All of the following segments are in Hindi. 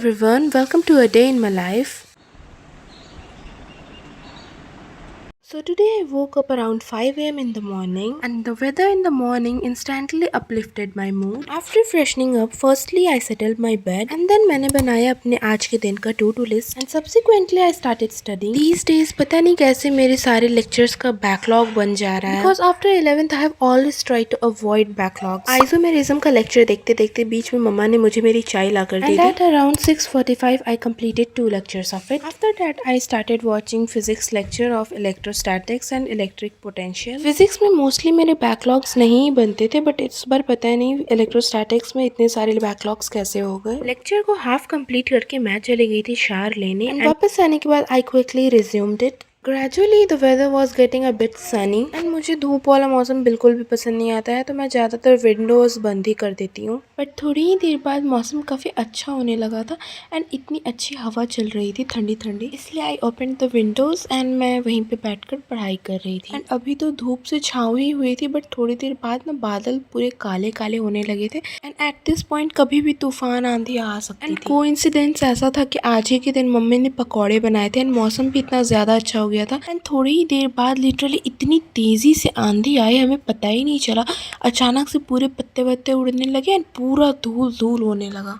everyone, welcome to a day in my life. So today I woke up around 5 a.m. in the morning and the weather in the morning instantly uplifted my mood. After freshening up, firstly I settled my bed and then मैंने बनाया अपने आज के दिन का to-do list and subsequently I started studying. These days पता नहीं कैसे मेरे सारे lectures का backlog बन जा रहा है because after 11th I have always tried to avoid backlogs. Isomerism का lecture देखते देखते बीच में मम्मा ने मुझे मेरी चाय ला कर दी. And at around 6:45 I completed 2 lectures of it. After that I started watching physics lecture of electrostatics and electric potential. Physics में मोस्टली मेरे बैकलॉग्स नहीं बनते थे बट इस बार पता नहीं इलेक्ट्रोस्टैटिक्स में इतने सारे बैकलॉग्स कैसे हो गए. लेक्चर को हाफ कंप्लीट करके मैं चली गई थी शार लेने एंड वापस आने के बाद I quickly resumed it. Gradually the weather was getting a bit sunny and मुझे धूप वाला मौसम बिल्कुल भी पसंद नहीं आता है तो मैं ज़्यादातर विंडोज़ बंद ही कर देती हूँ. बट थोड़ी ही देर बाद मौसम काफ़ी अच्छा होने लगा था एंड इतनी अच्छी हवा चल रही थी ठंडी ठंडी, इसलिए I open the Windows and मैं वहीं पे बैठकर पढ़ाई कर रही थी. एंड अभी तो धूप से छाँव ही हुई थी बट थोड़ी देर बाद ना बादल पूरे काले काले होने लगे थे एंड एट दिस पॉइंट कभी भी तूफान आंधी आ सकती थी. कोइंसिडेंस ऐसा था कि आज ही के दिन मम्मी ने पकौड़े बनाए थे एंड मौसम भी इतना ज़्यादा अच्छा हो गया था एंड थोड़ी ही देर बाद लिटरली इतनी तेज़ी से आंधी आई हमें पता ही नहीं चला. अचानक से पूरे पत्ते वत्ते उड़ने लगे एंड पूरा धूल धूल होने लगा.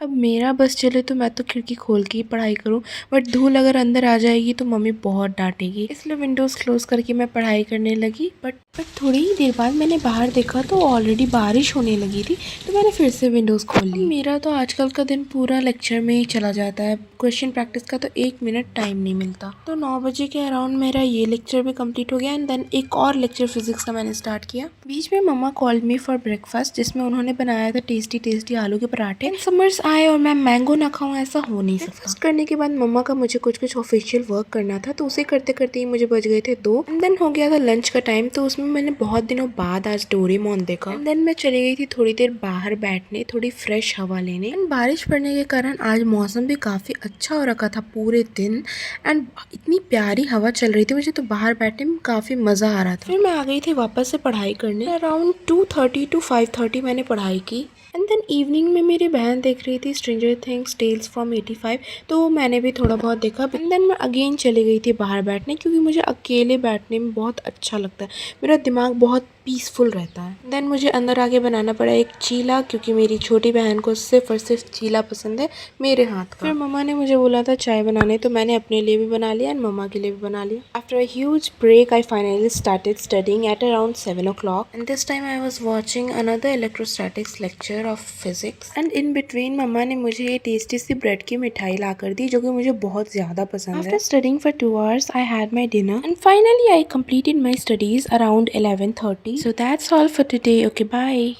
अब मेरा बस चले तो मैं तो खिड़की खोल के ही पढ़ाई करूं बट धूल अगर अंदर आ जाएगी तो मम्मी बहुत डांटेगी, इसलिए विंडोज़ क्लोज करके मैं पढ़ाई करने लगी. बट थोड़ी ही देर बाद मैंने बाहर देखा तो ऑलरेडी बारिश होने लगी थी तो मैंने फिर से विंडोज़ खोल ली. मेरा तो आजकल का दिन पूरा लेक्चर में ही चला जाता है. क्वेश्चन प्रैक्टिस का तो 1 मिनट टाइम नहीं मिलता. तो 9 बजे के अराउंड मेरा ये लेक्चर भी कंप्लीट हो गया एंड देन एक और लेक्चर फिजिक्स का मैंने स्टार्ट किया. बीच में मम्मा कॉल्ड मी फॉर ब्रेकफास्ट जिसमें उन्होंने बनाया था टेस्टी टेस्टी आलू के पराठे. समर्स आए और मैं मैंगो ना खाऊं ऐसा हो नहीं सकता. करने के बाद मम्मा का मुझे कुछ ऑफिशियल वर्क करना था तो उसे करते करते ही मुझे बज गए थे 2 एंड देन हो गया था लंच का टाइम. तो उसमें मैंने बहुत दिनों बाद आज डोरेमोन देखा एंड देन मैं चली गई थी थोड़ी देर बाहर बैठने, थोड़ी फ्रेश हवा लेने. एंड बारिश पड़ने के कारण आज मौसम भी काफ़ी अच्छा हो रखा था पूरे दिन एंड इतनी प्यारी हवा चल रही थी, मुझे तो बाहर बैठने में काफ़ी मज़ा आ रहा था. फिर मैं आ गई थी वापस से पढ़ाई करने. अराउंड 2:30 to 5:30 मैंने पढ़ाई की एंड देन इवनिंग में मेरी बहन देख रही थी स्ट्रेंजर थिंग्स टेल्स फ्रॉम 85 तो मैंने भी थोड़ा बहुत देखा एंड देन मैं अगेन चली गई थी बाहर बैठने क्योंकि मुझे अकेले बैठने में बहुत अच्छा लगता है. मेरा दिमाग बहुत पीसफुल रहता है. देन मुझे अंदर आके बनाना पड़ा एक चीला क्योंकि मेरी छोटी बहन को सिर्फ और सिर्फ चीला पसंद है मेरे हाथ का. फिर मम्मा ने मुझे बोला था चाय बनाने तो मैंने अपने लिए भी बना लिया एंड मम्मा के लिए भी बना लिया. After a huge break I finally started studying at around 7 o'clock and this time I was watching another electrostatics lecture of physics and in between मम्मा ने मुझे ये टेस्टी सी ब्रेड की मिठाई ला कर दी जो कि मुझे बहुत ज़्यादा पसंद है. After studying for 2 hours I had my dinner and finally I completed my studies around 11:30. So that's all for today. Okay, bye.